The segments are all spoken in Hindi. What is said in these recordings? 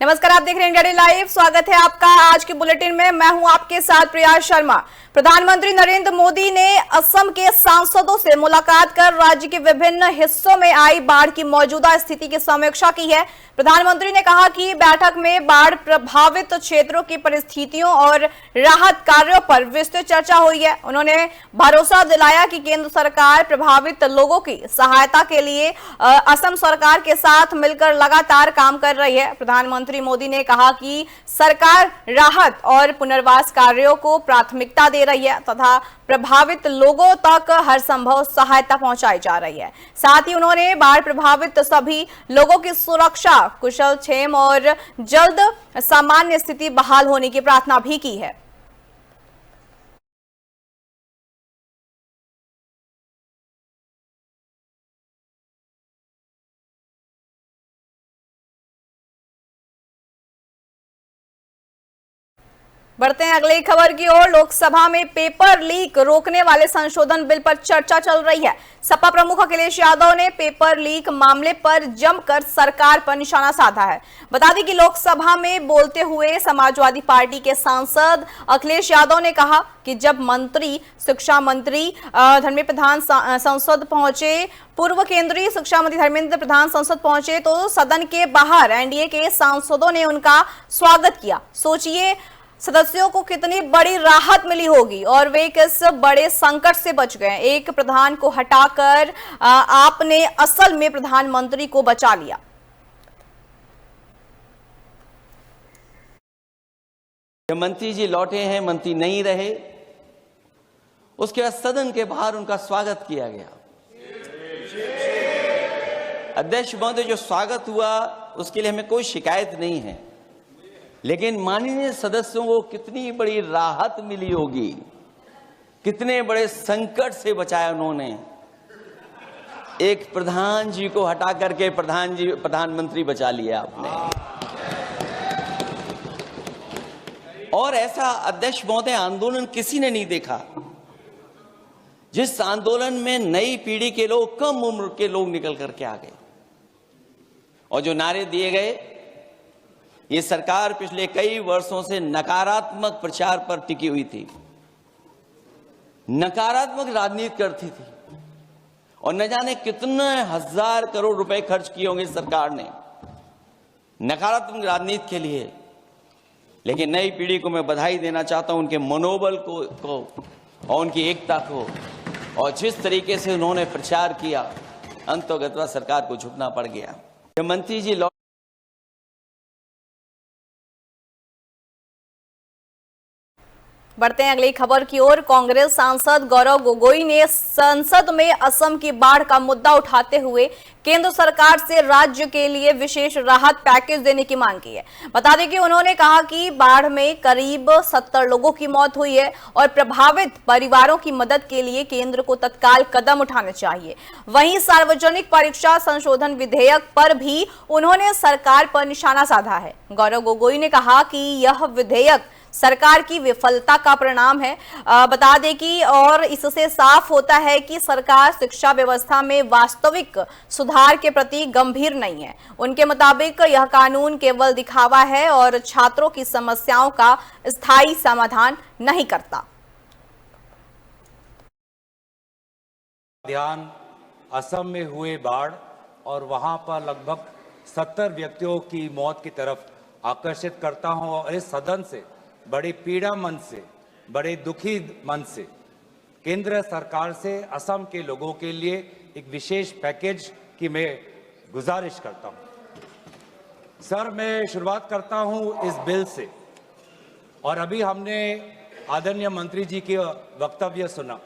नमस्कार, आप देख रहे हैं इंडिया डे लाइव। स्वागत है आपका आज के बुलेटिन में। मैं हूं आपके साथ प्रिया शर्मा। प्रधानमंत्री नरेंद्र मोदी ने असम के सांसदों से मुलाकात कर राज्य के विभिन्न हिस्सों में आई बाढ़ की मौजूदा स्थिति की समीक्षा की है। प्रधानमंत्री ने कहा कि बैठक में बाढ़ प्रभावित क्षेत्रों की परिस्थितियों और राहत कार्यों पर विस्तृत चर्चा हुई है। उन्होंने भरोसा दिलाया कि केंद्र सरकार प्रभावित लोगों की सहायता के लिए असम सरकार के साथ मिलकर लगातार काम कर रही है। प्रधानमंत्री मोदी ने कहा कि सरकार राहत और पुनर्वास कार्यों को प्राथमिकता दे रही है तथा प्रभावित लोगों तक हर संभव सहायता पहुंचाई जा रही है। साथ ही उन्होंने बाढ़ प्रभावित सभी लोगों की सुरक्षा, कुशल क्षेम और जल्द सामान्य स्थिति बहाल होने की प्रार्थना भी की है। बढ़ते हैं अगली खबर की ओर। लोकसभा में पेपर लीक रोकने वाले संशोधन बिल पर चर्चा चल रही है। सपा प्रमुख अखिलेश यादव ने पेपर लीक मामले पर जमकर सरकार पर निशाना साधा है। बता दें कि लोकसभा में बोलते हुए समाजवादी पार्टी के सांसद अखिलेश यादव ने कहा कि जब मंत्री शिक्षा मंत्री धर्मेंद्र प्रधान संसद पहुंचे, पूर्व केंद्रीय शिक्षा मंत्री धर्मेंद्र प्रधान संसद पहुंचे तो सदन के बाहर एनडीए के सांसदों ने उनका स्वागत किया। सोचिए सदस्यों को कितनी बड़ी राहत मिली होगी और वे किस बड़े संकट से बच गए। एक प्रधान को हटाकर आपने असल में प्रधानमंत्री को बचा लिया। मंत्री जी लौटे हैं, मंत्री नहीं रहे, उसके बाद सदन के बाहर उनका स्वागत किया गया। अध्यक्ष महोदय, जो स्वागत हुआ उसके लिए हमें कोई शिकायत नहीं है, लेकिन माननीय सदस्यों को कितनी बड़ी राहत मिली होगी, कितने बड़े संकट से बचाया उन्होंने। एक प्रधान जी को हटा करके प्रधानमंत्री बचा लिया आपने। और ऐसा अध्यक्ष महोदय आंदोलन किसी ने नहीं देखा, जिस आंदोलन में नई पीढ़ी के लोग, कम उम्र के लोग निकल करके आ गए और जो नारे दिए गए। ये सरकार पिछले कई वर्षों से नकारात्मक प्रचार पर टिकी हुई थी, नकारात्मक राजनीति करती थी और न जाने कितने हजार करोड़ रुपए खर्च किए होंगे सरकार ने नकारात्मक राजनीति के लिए। लेकिन नई पीढ़ी को मैं बधाई देना चाहता हूं, उनके मनोबल को और उनकी एकता को, और जिस तरीके से उन्होंने प्रचार किया, अंततः सरकार को झुकना पड़ गया। मंत्री जी बढ़ते हैं अगली खबर की ओर। कांग्रेस सांसद गौरव गोगोई ने संसद में असम की बाढ़ का मुद्दा उठाते हुए केंद्र सरकार से राज्य के लिए विशेष राहत पैकेज देने की मांग की है। बता दें कि उन्होंने कहा कि बाढ़ में करीब 70 लोगों की मौत हुई है और प्रभावित परिवारों की मदद के लिए केंद्र को तत्काल कदम उठाने चाहिए। वहीं सार्वजनिक परीक्षा संशोधन विधेयक पर भी उन्होंने सरकार पर निशाना साधा है। गौरव गोगोई ने कहा कि यह विधेयक सरकार की विफलता का परिणाम है। बता दें कि और इससे साफ होता है कि सरकार शिक्षा व्यवस्था में वास्तविक सुधार के प्रति गंभीर नहीं है। उनके मुताबिक यह कानून केवल दिखावा है और छात्रों की समस्याओं का स्थायी समाधान नहीं करता। ध्यान असम में हुए बाढ़ और वहां पर लगभग 70 व्यक्तियों की मौत की तरफ आकर्षित करता हूं और इस सदन से बड़ी पीड़ा मन से, बड़े दुखी मन से केंद्र सरकार से असम के लोगों के लिए एक विशेष पैकेज की मैं गुजारिश करता हूं। सर, मैं शुरुआत करता हूं इस बिल से। और अभी हमने आदरणीय मंत्री जी के वक्तव्य सुना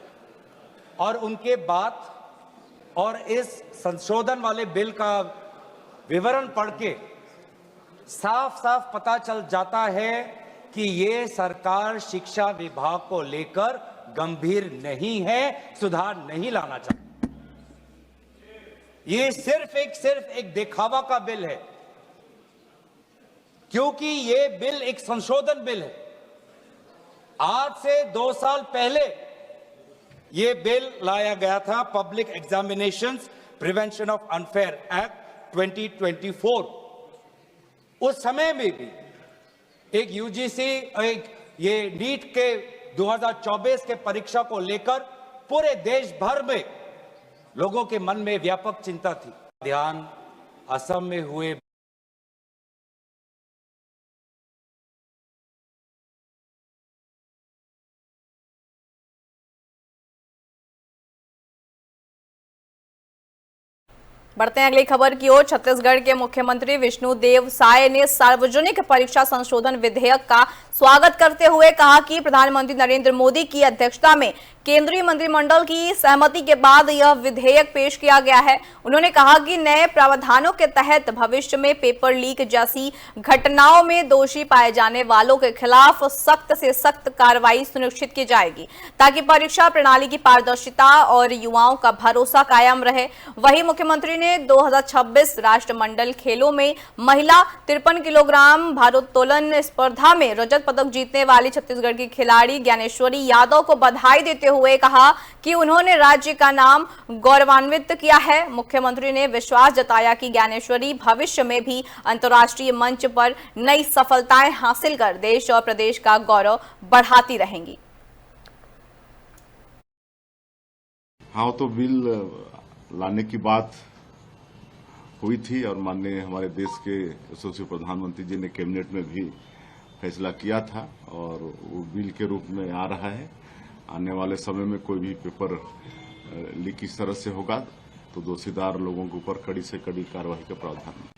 और उनके बात और इस संशोधन वाले बिल का विवरण पढ़ के साफ साफ पता चल जाता है कि ये सरकार शिक्षा विभाग को लेकर गंभीर नहीं है, सुधार नहीं लाना चाहती। ये सिर्फ एक दिखावा का बिल है, क्योंकि ये बिल एक संशोधन बिल है। आज से 2 साल पहले ये बिल लाया गया था, public examinations prevention of unfair act 2024। उस समय में भी एक यूजीसी एक ये नीट के 2024 के परीक्षा को लेकर पूरे देश भर में लोगों के मन में व्यापक चिंता थी। ध्यान असम में हुए बढ़ते हैं अगली खबर की ओर। छत्तीसगढ़ के मुख्यमंत्री विष्णुदेव साय ने सार्वजनिक परीक्षा संशोधन विधेयक का स्वागत करते हुए कहा कि प्रधानमंत्री नरेंद्र मोदी की अध्यक्षता में केंद्रीय मंत्रिमंडल की सहमति के बाद यह विधेयक पेश किया गया है। उन्होंने कहा कि नए प्रावधानों के तहत भविष्य में पेपर लीक जैसी घटनाओं में दोषी पाए जाने वालों के खिलाफ सख्त से सख्त कार्रवाई सुनिश्चित की जाएगी, ताकि परीक्षा प्रणाली की पारदर्शिता और युवाओं का भरोसा कायम रहे। वहीं मुख्यमंत्री ने 2026 राष्ट्रमंडल खेलों में महिला 53 किलोग्राम भारोत्तोलन स्पर्धा में रजत पदक जीतने वाली छत्तीसगढ़ की खिलाड़ी ज्ञानेश्वरी यादव को बधाई देते हुए कहा कि उन्होंने राज्य का नाम गौरवान्वित किया है। मुख्यमंत्री ने विश्वास जताया कि ज्ञानेश्वरी भविष्य में भी अंतर्राष्ट्रीय मंच पर नई सफलताएं हासिल कर देश और प्रदेश का गौरव बढ़ाती रहेंगी। हाँ, तो बिल लाने की बात हुई थी और माननीय हमारे देश के यशस्वी प्रधानमंत्री जी ने कैबिनेट में भी फैसला किया था और वो बिल के रूप में आ रहा है। आने वाले समय में कोई भी पेपर लीक इस तरह से होगा तो दोषीदार लोगों के ऊपर कड़ी से कड़ी कार्रवाई का प्रावधान है।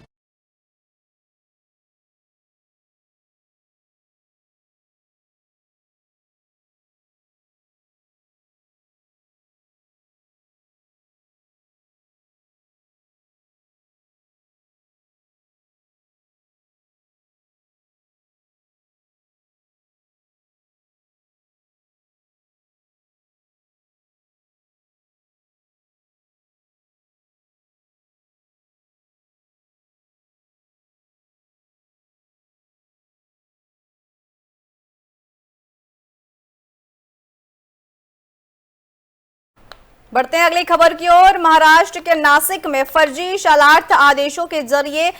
बढ़ते हैं अगली खबर की ओर। महाराष्ट्र के नासिक में फर्जी शालार्थ आदेशों के जरिए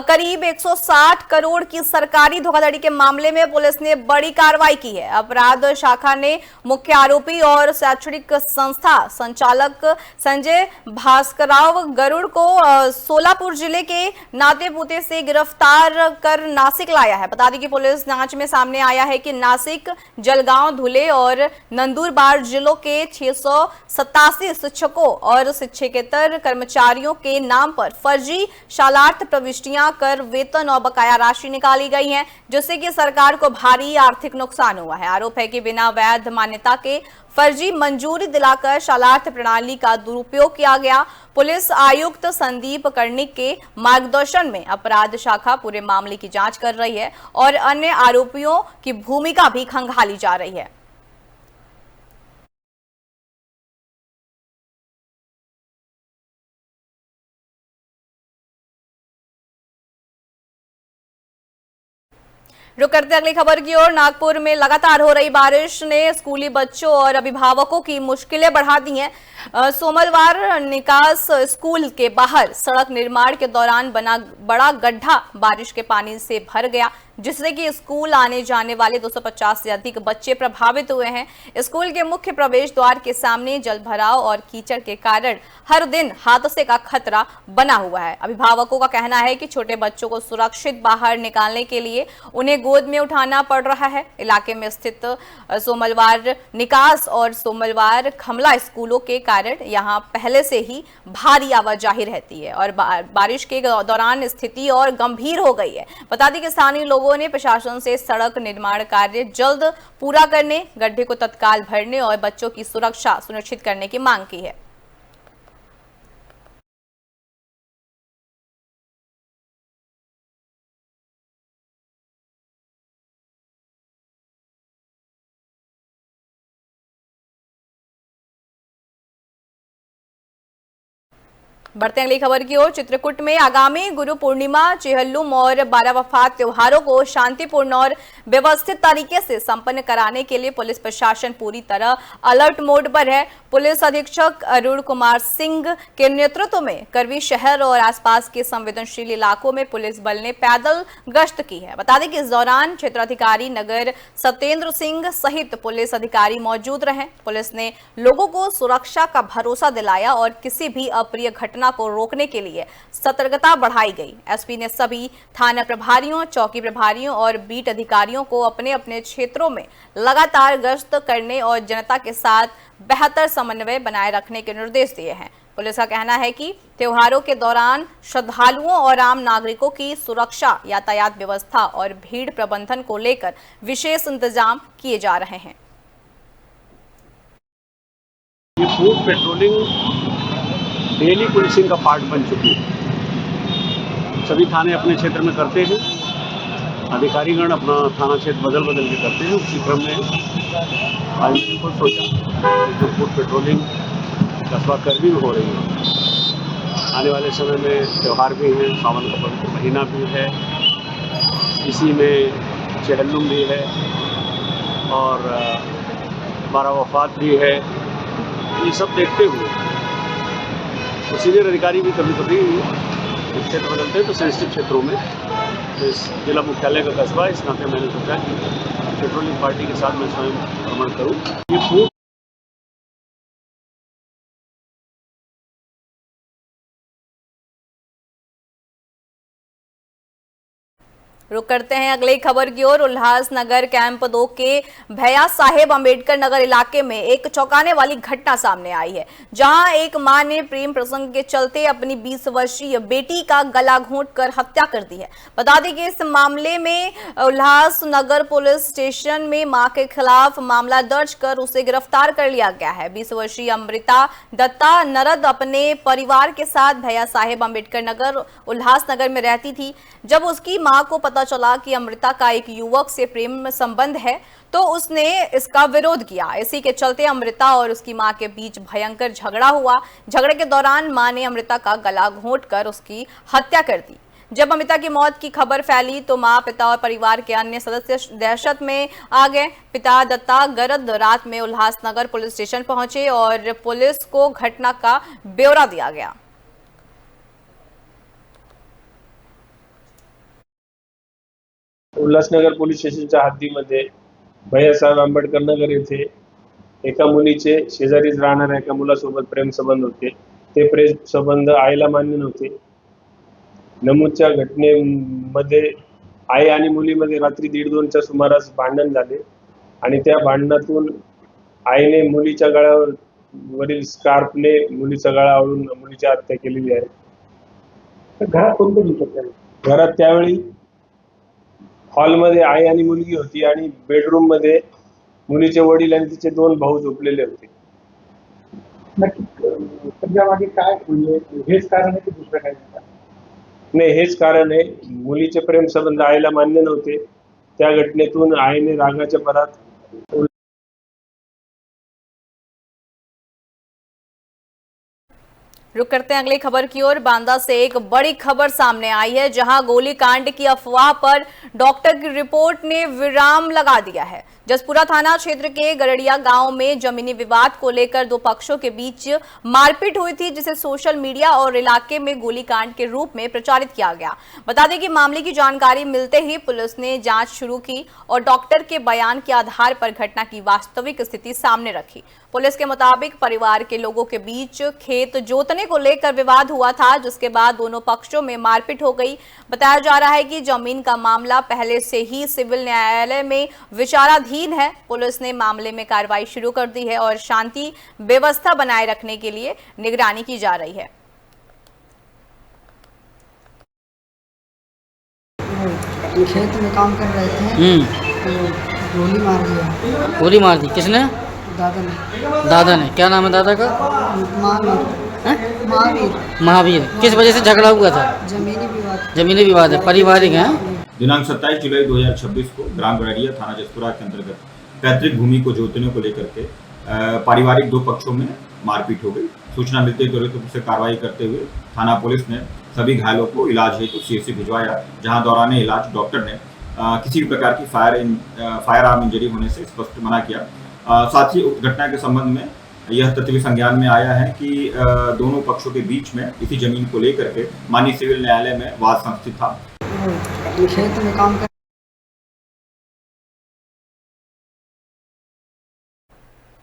करीब 160 करोड़ की सरकारी धोखाधड़ी के मामले में पुलिस ने बड़ी कार्रवाई की है। अपराध शाखा ने मुख्य आरोपी और शैक्षणिक संस्था संचालक संजय भास्करराव गरुड़ को सोलापुर जिले के नातेपुते से गिरफ्तार कर नासिक लाया है। बता दें कि पुलिस जांच में सामने आया है कि नासिक, जलगांव, धुले और नंदुरबार जिलों के 687 शिक्षकों और शिक्षकेतर कर्मचारियों के नाम पर फर्जी शालार्थ प्रविष्टियां कर वेतन और बकाया राशि निकाली गई हैं, जिससे कि सरकार को भारी आर्थिक नुकसान हुआ है। आरोप है कि बिना वैध मान्यता के फर्जी मंजूरी दिलाकर शालार्थ प्रणाली का दुरुपयोग किया गया। पुलिस आयुक्त संदीप कर्णिक के मार्गदर्शन में अपराध शाखा पूरे मामले की जांच कर रही है और अन्य आरोपियों की भूमिका भी खंगाली जा रही है। रुक करते अगली खबर की ओर। नागपुर में लगातार हो रही बारिश ने स्कूली बच्चों और अभिभावकों की मुश्किलें बढ़ा दी हैं। सोमवार निकास स्कूल के बाहर सड़क निर्माण के दौरान बना बड़ा गड्ढा बारिश के पानी से भर गया, जिससे कि स्कूल आने जाने वाले 250 से अधिक बच्चे प्रभावित हुए हैं। स्कूल के मुख्य प्रवेश द्वार के सामने जल भराव और कीचड़ के कारण हर दिन हादसे का खतरा बना हुआ है। अभिभावकों का कहना है कि छोटे बच्चों को सुरक्षित बाहर निकालने के लिए उन्हें गोद में उठाना पड़ रहा है। इलाके में स्थित सोमवार निकास और सोमवार खमला स्कूलों के कारण यहां पहले से ही भारी आवाजाही रहती है और बारिश के दौरान स्थिति और गंभीर हो गई है। बता दें कि स्थानीय लोगों ने प्रशासन से सड़क निर्माण कार्य जल्द पूरा करने, गड्ढे को तत्काल भरने और बच्चों की सुरक्षा सुनिश्चित करने की मांग की है। बढ़ते हैं अगली खबर की ओर। चित्रकूट में आगामी गुरु पूर्णिमा, चेहल्लुम और बारह वफात त्योहारों को शांतिपूर्ण और व्यवस्थित तरीके से संपन्न कराने के लिए पुलिस प्रशासन पूरी तरह अलर्ट मोड पर है। पुलिस अधीक्षक अरुण कुमार सिंह के नेतृत्व में करवी शहर और आसपास के संवेदनशील इलाकों में पुलिस बल ने पैदल गश्त की है। बता दें कि इस दौरान क्षेत्राधिकारी नगर सत्येंद्र सिंह सहित पुलिस अधिकारी मौजूद रहे। पुलिस ने लोगों को सुरक्षा का भरोसा दिलाया और किसी भी अप्रिय घटना को रोकने के लिए सतर्कता बढ़ाई गई। एसपी ने सभी थाना प्रभारियों, चौकी प्रभारियों और बीट अधिकारियों को अपने अपने क्षेत्रों में लगातार गश्त करने और जनता के साथ बेहतर समन्वय बनाए रखने के निर्देश दिए हैं। पुलिस का कहना है कि त्योहारों के दौरान श्रद्धालुओं और आम नागरिकों की सुरक्षा, यातायात व्यवस्था और भीड़ प्रबंधन को लेकर विशेष इंतजाम किए जा रहे हैं। ये फूड पेट्रोलिंग डेली पुलिसिंग का पार्ट बन चुकी है। सभी थाने अपने क्षेत्र में करते हैं, अधिकारीगण अपना थाना क्षेत्र बदल के करते हैं। उसी क्रम में आज मैंने खुद सोचा जो फूड पेट्रोलिंग कस्बा करवी में हो रही है, आने वाले समय में त्यौहार भी हैं, सावन का पवित्र महीना भी है, इसी में चेहल्लुम भी है और बारह वफात भी है। ये सब देखते हुए तो सीनियर अधिकारी भी कभी क्षेत्र बदलते हैं तो सेंसिटिव क्षेत्रों में, तो इस जिला मुख्यालय का कस्बा, इस नाते मैंने सोचा कि पेट्रोलिंग पार्टी के साथ मैं स्वयं भ्रमण करूँ। ये फूड रुक करते हैं अगली खबर की ओर। उल्लासनगर कैंप 2 के भैया साहेब अंबेडकर नगर इलाके में एक चौंकाने वाली घटना सामने आई है, जहां एक मां ने प्रेम प्रसंग के चलते अपनी 20 वर्षीय बेटी का गला घोंटकर हत्या कर दी है। बता दें कि इस मामले में उल्लासनगर पुलिस स्टेशन में मां के खिलाफ मामला दर्ज कर उसे गिरफ्तार कर लिया गया है। 20 वर्षीय अमृता दत्ता नरद अपने परिवार के साथ भैया साहेब अंबेडकर नगर उल्लासनगर में रहती थी। जब उसकी मां को पता चला कि अमृता का एक युवक से प्रेम संबंध है तो उसने इसका विरोध किया। इसी के चलते अमृता और उसकी मां के बीच भयंकर झगड़ा हुआ। झगड़े के दौरान मां ने अमृता का गला घोंटकर उसकी हत्या कर दी। जब अमृता की मौत की खबर फैली तो मां, पिता और परिवार के अन्य सदस्य दहशत में आ गए। पिता दत्ता गरद रात में उल्लासनगर पुलिस स्टेशन पहुंचे और पुलिस को घटना का ब्यौरा दिया गया। उल्हासनगर पोलीस स्टेशनच्या हद्दीमध्ये भैयासाहेब आंबेडकर नगर येथे एका मुलीचे शेजारीच राहणाऱ्या एका मुलासोबत प्रेम संबंध होते। ते प्रेम संबंध आईला मान्य नव्हते। नमूदच्या घटनेमध्ये आई आणि मुलीमध्ये रात्री 1:30-2च्या सुमारास भांडण झाले आणि त्या भांडणातून आईने मुलीच्या गळ्यावरील स्कार्फने मुलीचा गळा आवळून मुलीची हत्या केलेली आहे। घरात कोण कोण होतं? घरात त्यावेळी हॉलमध्ये आई आणि मुलगी होती आणि बेडरूम मध्ये मुलीचे वडील आणि तिचे 2 भाऊ झोपलेले होते। नक्की त्याच्यामागे काय म्हणजे हेच कारण आहे की दुसरं काय? नाही, हेच कारण आहे। मुलीचे प्रेम संबंध आईला मान्य नव्हते। त्या घटनेतून आईने रागाच्या भरात रुक करते हैं अगली खबर की ओर। बांदा से एक बड़ी खबर सामने आई है, जहां गोलीकांड की अफवाह पर डॉक्टर की रिपोर्ट ने विराम लगा दिया है। जसपुरा थाना क्षेत्र के गरड़िया गांव में जमीनी विवाद को लेकर 2 पक्षों के बीच मारपीट हुई थी, जिसे सोशल मीडिया और इलाके में गोलीकांड के रूप में प्रचारित किया गया। बता दें कि मामले की जानकारी मिलते ही पुलिस ने जांच शुरू की और डॉक्टर के बयान के आधार पर घटना की वास्तविक स्थिति सामने रखी। पुलिस के मुताबिक परिवार के लोगों के बीच खेत जोतने को लेकर विवाद हुआ था, जिसके बाद दोनों पक्षों में मारपीट हो गई। बताया जा रहा है कि जमीन का मामला पहले से ही सिविल न्यायालय में विचाराधीन है। पुलिस ने मामले में कार्रवाई शुरू कर दी है और शांति व्यवस्था बनाए रखने के लिए निगरानी की जा रही है। खेत में काम कर रहे थे तो गोली मार दिया। गोली मार दी किसने? दादा ने। दादा ने? क्या नाम है दादा का? महावीर। महावीर। किस वजह से झगड़ा हुआ था? जमीनी विवाद। जमीनी विवाद है, पारिवारिक है। दिनांक 27 जुलाई 2026 को ग्राम गरड़िया थाना जसपुरा के अंतर्गत पैतृक भूमि को जोतने को लेकर के पारिवारिक 2 पक्षों में मारपीट हो गई। सूचना मिलते ही त्वरित रूप से कार्रवाई करते हुए थाना पुलिस ने सभी घायलों को इलाज हेतु CHC भिजवाया, जहां दौरान इलाज डॉक्टर ने किसी भी प्रकार की फायर आर्म इंजरी होने से स्पष्ट मना किया। साथ ही घटना के संबंध में यह तथ्य भी संज्ञान में आया है कि दोनों पक्षों के बीच में इसी जमीन को लेकर के माननीय सिविल न्यायालय में वाद संस्थित था। अपने क्षेत्र में काम कर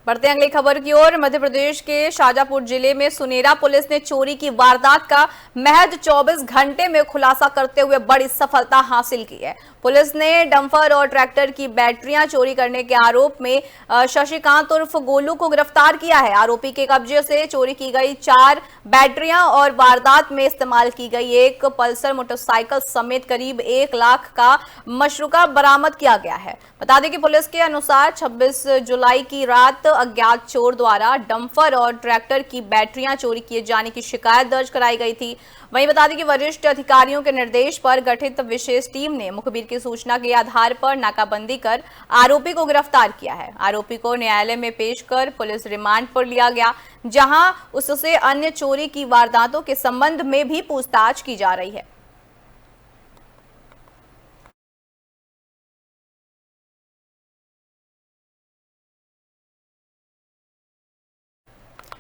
बढ़ते हैं अगली खबर की ओर। मध्य प्रदेश के शाजापुर जिले में सुनेरा पुलिस ने चोरी की वारदात का महज 24 घंटे में खुलासा करते हुए बड़ी सफलता हासिल की है। पुलिस ने डंपर और ट्रैक्टर की बैटरियां चोरी करने के आरोप में शशिकांत उर्फ गोलू को गिरफ्तार किया है। आरोपी के कब्जे से चोरी की गई 4 बैटरियां और वारदात में इस्तेमाल की गई एक पल्सर मोटरसाइकिल समेत करीब 1 लाख का मशरूका बरामद किया गया है। बता दें कि पुलिस के अनुसार 26 जुलाई की रात अज्ञात चोर द्वारा डंपर और ट्रैक्टर की बैटरियां चोरी किए जाने की शिकायत दर्ज कराई गई थी। वहीं बता दें कि वरिष्ठ अधिकारियों के निर्देश पर गठित विशेष टीम ने मुखबिर की सूचना के आधार पर नाकाबंदी कर आरोपी को गिरफ्तार किया है। आरोपी को न्यायालय में पेश कर पुलिस रिमांड पर लिया गया, जहां उससे अन्य चोरी की वारदातों के संबंध में भी पूछताछ की जा रही है।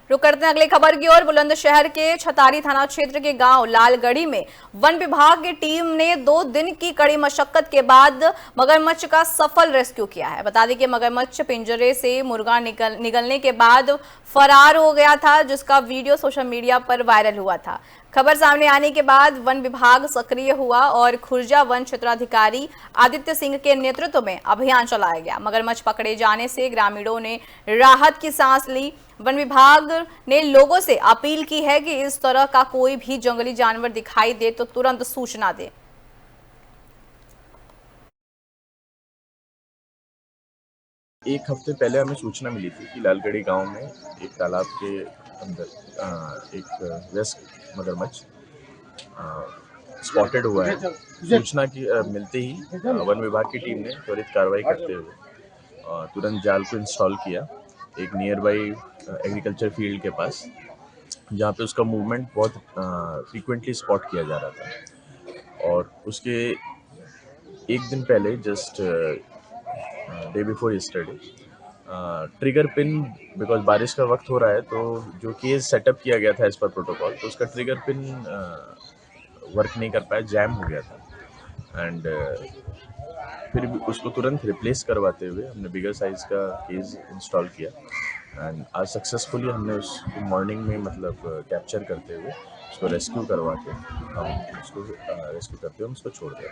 रुक करते हैं अगली खबर की ओर। बुलंदशहर के छतारी थाना क्षेत्र के गांव लालगढ़ी में वन विभाग की टीम ने 2 दिन की कड़ी मशक्कत के बाद मगरमच्छ का सफल रेस्क्यू किया है। बता दें कि मगरमच्छ पिंजरे से मुर्गा निकलने के बाद फरार हो गया था, जिसका वीडियो सोशल मीडिया पर वायरल हुआ था। खबर सामने आने के बाद वन विभाग सक्रिय हुआ और खुर्जा वन क्षेत्राधिकारी आदित्य सिंह के नेतृत्व में अभियान चलाया गया। मगरमच्छ पकड़े जाने से ग्रामीणों ने राहत की सांस ली। वन विभाग ने लोगों से अपील की है कि इस तरह का कोई भी जंगली जानवर दिखाई दे तो तुरंत सूचना दे। एक हफ्ते पहले हमें सूचना मिली थी कि लालगढ़ी गांव में एक तालाब के अंदर एक वयस्क मगरमच्छ स्पॉटेड हुआ है। सूचना की मिलते ही वन विभाग की टीम ने त्वरित कार्रवाई करते हुए तुरंत जाल को इंस्टॉल किया एक नियर बाई एग्रीकल्चर फील्ड के पास, जहाँ पे उसका मूवमेंट बहुत फ्रीक्वेंटली स्पॉट किया जा रहा था। और उसके एक दिन पहले just day before yesterday trigger pin, because बारिश का वक्त हो रहा है तो जो केस सेटअप किया गया था एज पर प्रोटोकॉल, तो उसका ट्रिगर पिन वर्क नहीं कर पाया, जैम हो गया था। एंड फिर भी उसको तुरंत रिप्लेस करवाते हुए हमने बिगर साइज का केज इंस्टॉल किया एंड आज सक्सेसफुली हमने उसको मॉर्निंग में मतलब कैप्चर करते हुए उसको रेस्क्यू करवा के हम उसको रेस्क्यू करते हुए हम उसको छोड़ दिया।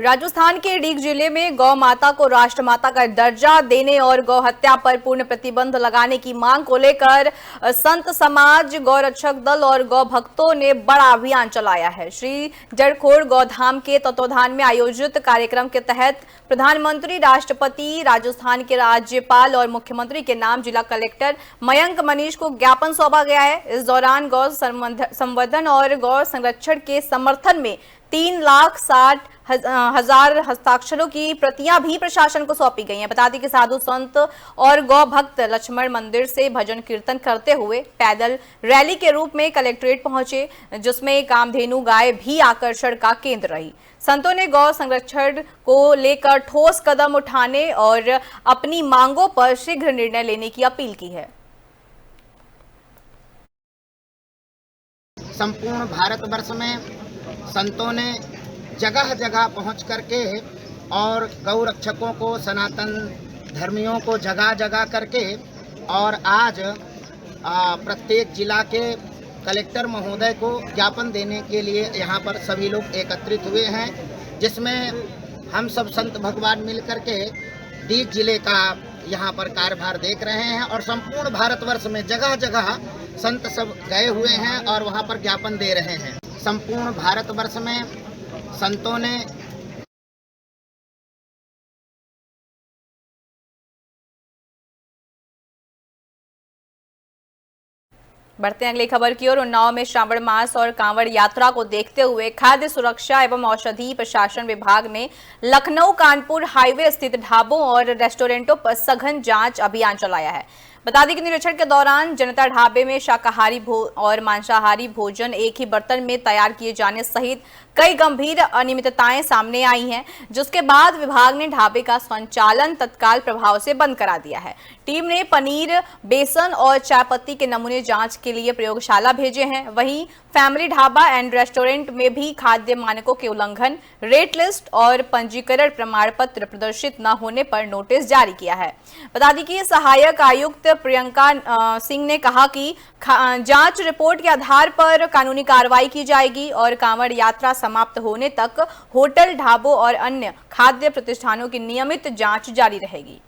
राजस्थान के डीग जिले में गौ माता को राष्ट्रमाता का दर्जा देने और गौ हत्या पर पूर्ण प्रतिबंध लगाने की मांग को लेकर संत समाज, गौ रक्षक दल और गौ भक्तों ने बड़ा अभियान चलाया है। श्री जड़खोड़ गौधाम के तत्वाधान में आयोजित कार्यक्रम के तहत प्रधानमंत्री, राष्ट्रपति, राजस्थान के राज्यपाल और मुख्यमंत्री के नाम जिला कलेक्टर मयंक मनीष को ज्ञापन सौंपा गया है। इस दौरान गौ संवर्धन और गौ संरक्षण के समर्थन में 3,60,000 हस्ताक्षरों की प्रतियां भी प्रशासन को सौंपी गई हैं। बता दें कि साधु संत और गौ भक्त लक्ष्मण मंदिर से भजन कीर्तन करते हुए पैदल रैली के रूप में कलेक्ट्रेट पहुंचे, जिसमें कामधेनु गाय भी आकर्षण का केंद्र रही। संतों ने गौ संरक्षण को लेकर ठोस कदम उठाने और अपनी मांगों पर शीघ्र निर्णय लेने की अपील की है। संपूर्ण भारतवर्ष में संतों ने जगह जगह पहुंच करके और गौ रक्षकों को, सनातन धर्मियों को जगह जगह करके और आज प्रत्येक जिला के कलेक्टर महोदय को ज्ञापन देने के लिए यहाँ पर सभी लोग एकत्रित हुए हैं, जिसमें हम सब संत भगवान मिल करके डीग जिले का यहाँ पर कार्यभार देख रहे हैं और संपूर्ण भारतवर्ष में जगह जगह संत सब गए हुए हैं और वहाँ पर ज्ञापन दे रहे हैं। संपूर्ण भारतवर्ष में संतों ने बढ़ते हैं अगली खबर की ओर। उन्नाव में श्रावण मास और कांवड़ यात्रा को देखते हुए खाद्य सुरक्षा एवं औषधि प्रशासन विभाग ने लखनऊ कानपुर हाईवे स्थित ढाबों और रेस्टोरेंटों पर सघन जांच अभियान चलाया है। बता दें कि निरीक्षण के दौरान जनता ढाबे में शाकाहारी और मांसाहारी भोजन एक ही बर्तन में तैयार किए जाने सहित कई गंभीर अनियमितताएं सामने आई हैं, जिसके बाद विभाग ने ढाबे का संचालन तत्काल प्रभाव से बंद करा दिया है। टीम ने पनीर, बेसन और चाय पत्ती के नमूने जांच के लिए प्रयोगशाला भेजे हैं। वहीं फैमिली ढाबा एंड रेस्टोरेंट में भी खाद्य मानकों के उल्लंघन, रेट लिस्ट और पंजीकरण प्रमाण पत्र प्रदर्शित न होने पर नोटिस जारी किया है। बता दें कि सहायक आयुक्त प्रियंका सिंह ने कहा कि जांच रिपोर्ट के आधार पर कानूनी कार्रवाई की जाएगी और कांवड़ यात्रा समाप्त होने तक होटल, ढाबों और अन्य खाद्य प्रतिष्ठानों की नियमित जांच जारी रहेगी।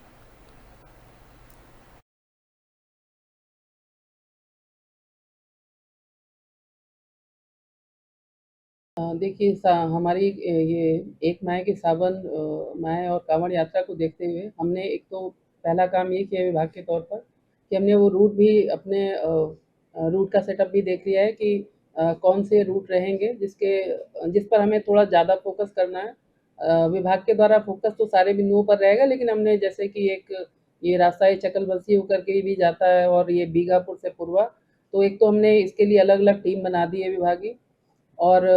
देखिए, हमारी ये एक माह के सावन माह और कांवड़ यात्रा को देखते हुए हमने एक तो पहला काम ये किया विभाग के तौर पर कि हमने वो रूट भी अपने रूट का सेटअप भी देख लिया है कि कौन से रूट रहेंगे जिस पर हमें थोड़ा ज़्यादा फोकस करना है। विभाग के द्वारा फोकस तो सारे बिंदुओं पर रहेगा, लेकिन हमने जैसे कि एक ये रास्ता ये चकलबरसी होकर के भी जाता है और ये बीघापुर से पूर्वा, तो एक तो हमने इसके लिए अलग अलग टीम बना दी है विभागीय, और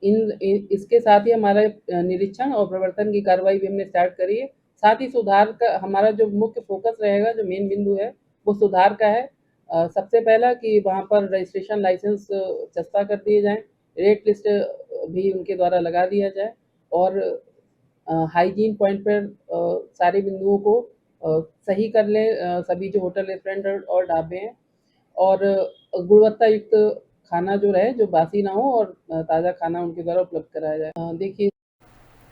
इसके साथ ही हमारा निरीक्षण और प्रवर्तन की कार्रवाई भी हमने स्टार्ट करी है। साथ ही सुधार का हमारा जो मुख्य फोकस रहेगा, जो मेन बिंदु है वो सुधार का है। सबसे पहला कि वहाँ पर रजिस्ट्रेशन लाइसेंस सस्ता कर दिए जाएं, रेट लिस्ट भी उनके द्वारा लगा दिया जाए और हाइजीन पॉइंट पर सारे बिंदुओं को सही कर लें सभी जो होटल, रेस्टोरेंट और ढाबे हैं, और गुणवत्ता युक्त खाना जो रहे, जो बासी ना हो, और ताज़ा खाना उनके द्वारा उपलब्ध कराया जाए। देखिए,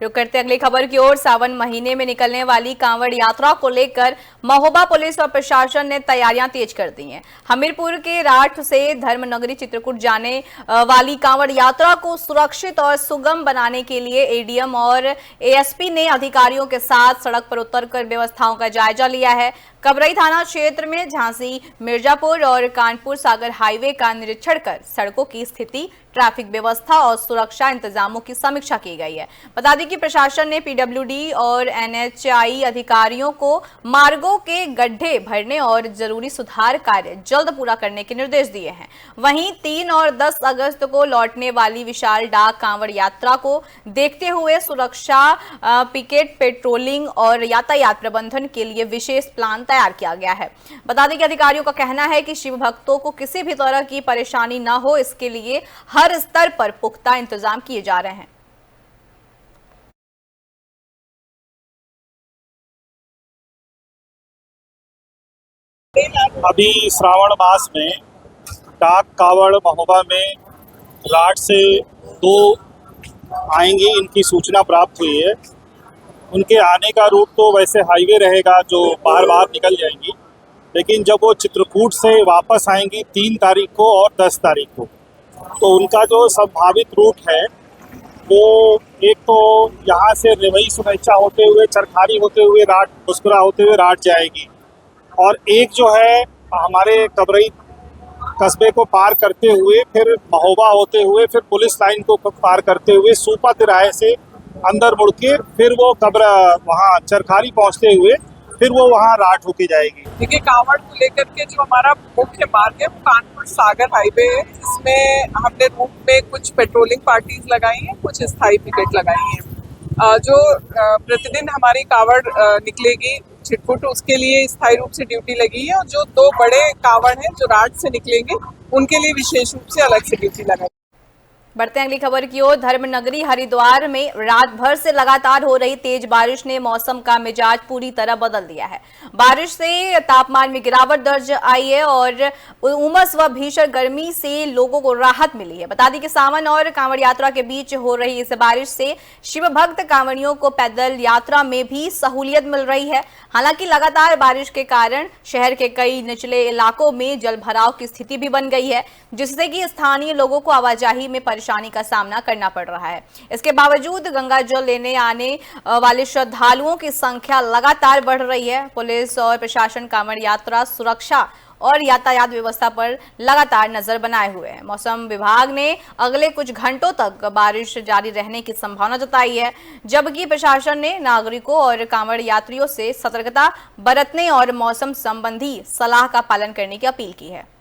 रुक करते अगली खबर की ओर। सावन महीने में निकलने वाली कांवड़ यात्रा को लेकर महोबा पुलिस और प्रशासन ने तैयारियां तेज कर दी हैं। हमीरपुर के राठ से धर्मनगरी चित्रकूट जाने वाली कांवड़ यात्रा को सुरक्षित और सुगम बनाने के लिए एडीएम और एएसपी ने अधिकारियों के साथ सड़क पर उतरकर व्यवस्थाओं का जायजा लिया है। कबरई थाना क्षेत्र में झांसी, मिर्जापुर और कानपुर सागर हाईवे का निरीक्षण कर सड़कों की स्थिति, ट्रैफिक व्यवस्था और सुरक्षा इंतजामों की समीक्षा की गई है। बता दें कि प्रशासन ने पीडब्ल्यूडी और एनएचआई अधिकारियों को मार्गों के गड्ढे भरने और जरूरी सुधार कार्य जल्द पूरा करने के निर्देश दिए हैं। वहीं 3 और 10 अगस्त को लौटने वाली विशाल डाक कांवड़ यात्रा को देखते हुए सुरक्षा, पिकेट, पेट्रोलिंग और यातायात प्रबंधन के लिए विशेष प्लान तैयार किया गया है। बता दें कि अधिकारियों का कहना है कि शिव भक्तों को किसी भी तरह की परेशानी न हो, इसके लिए हर स्तर पर पुख्ता इंतजाम किए जा रहे हैं। अभी श्रावण मास में डाक कावड़ महोबा में राठ से 2 आएंगी, इनकी सूचना प्राप्त हुई है। उनके आने का रूट तो वैसे हाईवे रहेगा जो बाहर निकल जाएंगी, लेकिन जब वो चित्रकूट से वापस आएंगी 3 तारीख को और 10 तारीख को, तो उनका जो संभावित रूट है वो एक तो यहाँ से रेवई सुनैचा होते हुए, चरखारी होते हुए, राठ मुस्कुरा होते हुए राठ जाएगी, और एक जो है हमारे कबरई कस्बे को पार करते हुए फिर महोबा होते हुए फिर पुलिस लाइन को पार करते हुए सूपा तिराहे से अंदर मुड़ के फिर वो वहाँ चरखारी पहुँचते हुए फिर वो वहाँ राठ होके जाएगी। देखिए, कांवड़ को लेकर के जो हमारा मुख्य मार्ग है वो कानपुर सागर हाईवे है, जिसमें हमने रूट में कुछ पेट्रोलिंग पार्टीज लगाई हैं, कुछ स्थायी पिकेट लगाई हैं। जो प्रतिदिन हमारी कांवड़ निकलेगी चित्रकूट, उसके लिए स्थायी रूप से ड्यूटी लगी है, और जो 2 बड़े कांवड़ हैं जो राठ से निकलेंगे उनके लिए विशेष रूप से अलग से ड्यूटी लगाई। बढ़ते हैं अगली खबर की ओर। धर्मनगरी हरिद्वार में रात भर से लगातार हो रही तेज बारिश ने मौसम का मिजाज पूरी तरह बदल दिया है। बारिश से तापमान में गिरावट दर्ज आई है और उमस व भीषण गर्मी से लोगों को राहत मिली है। बता दें कि सावन और कांवड़ यात्रा के बीच हो रही इस बारिश से शिव भक्त कांवड़ियों को पैदल यात्रा में भी सहूलियत मिल रही है। हालांकि लगातार बारिश के कारण शहर के कई निचले इलाकों में जलभराव की स्थिति भी बन गई है, जिससे कि स्थानीय लोगों को आवाजाही में परेशानी का सामना करना पड़ रहा है। इसके बावजूद गंगा जल लेने आने वाले श्रद्धालुओं की संख्या लगातार बढ़ रही है। पुलिस और प्रशासन कांवड़ यात्रा सुरक्षा और यातायात व्यवस्था पर लगातार नजर बनाए हुए है। मौसम विभाग ने अगले कुछ घंटों तक बारिश जारी रहने की संभावना जताई है, जबकि प्रशासन ने नागरिकों और कांवड़ यात्रियों से सतर्कता बरतने और मौसम संबंधी सलाह का पालन करने की अपील की है।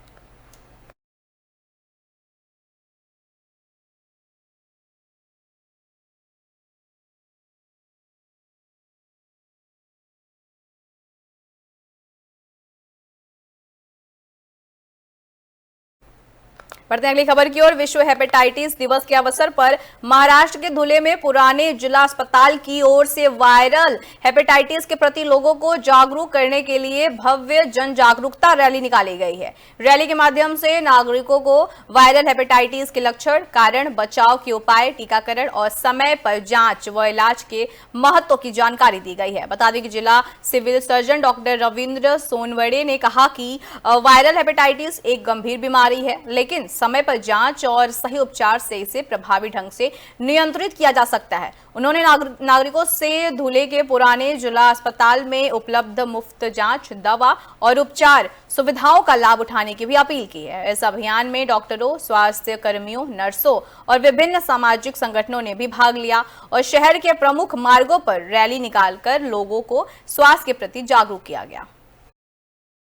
बढ़ते हैं अगली खबर की ओर। विश्व हेपेटाइटिस दिवस के अवसर पर महाराष्ट्र के धुले में पुराने जिला अस्पताल की ओर से वायरल हेपेटाइटिस के प्रति लोगों को जागरूक करने के लिए भव्य जन जागरूकता रैली निकाली गई है। रैली के माध्यम से नागरिकों को वायरल हेपेटाइटिस के लक्षण, कारण, बचाव के उपाय, टीकाकरण और समय पर जांच व इलाज के महत्व की जानकारी दी गई है। बता दें कि जिला civil surgeon doctor Ravindra Sonawade ने कहा कि वायरल हेपेटाइटिस एक गंभीर बीमारी है, लेकिन समय पर जांच और सही उपचार से इसे प्रभावी ढंग से नियंत्रित किया जा सकता है। उन्होंने नागरिकों से धुले के पुराने जिला अस्पताल में उपलब्ध मुफ्त जांच, दवा और उपचार सुविधाओं का लाभ उठाने की भी अपील की है। इस अभियान में डॉक्टरों, स्वास्थ्य कर्मियों, नर्सों और विभिन्न सामाजिक संगठनों ने भी भाग लिया और शहर के प्रमुख मार्गों पर रैली निकालकर लोगों को स्वास्थ्य के प्रति जागरूक किया गया।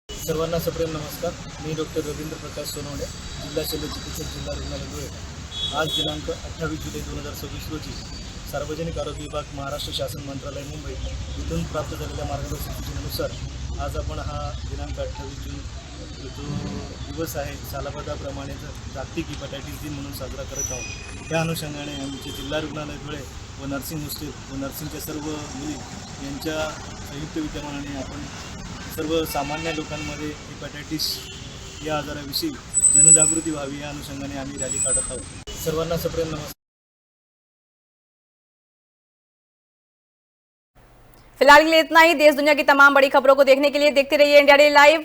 सर्वांना सप्रेम नमस्कार। मी डॉक्टर रवींद्र प्रकाश सोनवणे, जिल्हा शल्य चिकित्सक, जिल्हा रुग्णालय धुळे। आज दिनांक 28 जुलै 2026 रोजी सार्वजनिक आरोग्य विभाग, महाराष्ट्र शासन मंत्रालय, मुंबई इथून प्राप्त झालेल्या मार्गदर्शक सूचनेनुसार आज आपण हा दिनांक 28 जून जो दिवस आहे सालाबादाप्रमाणे जागतिक हेपॅटायटिस दिन म्हणून साजरा करत आहोत। त्या अनुषंगाने आमचे जिल्हा रुग्णालय धुळे व नर्सिंग हॉस्टेल व नर्सिंगच्या सर्व मुली यांच्या संयुक्त विद्यमानाने आपण सर्व सामान्य लोकांमध्ये हेपॅटायटिस या आजाराविषयी जनजागृती व्हावी या अनुषंगाने आम्ही रॅली काढत आहोत। सर्वांना सप्रेम नमस्कार। फिलहाल के लिए इतना ही। देश दुनिया की तमाम बड़ी खबरों को देखने के लिए देखते रहिए इंडिया डे लाइव।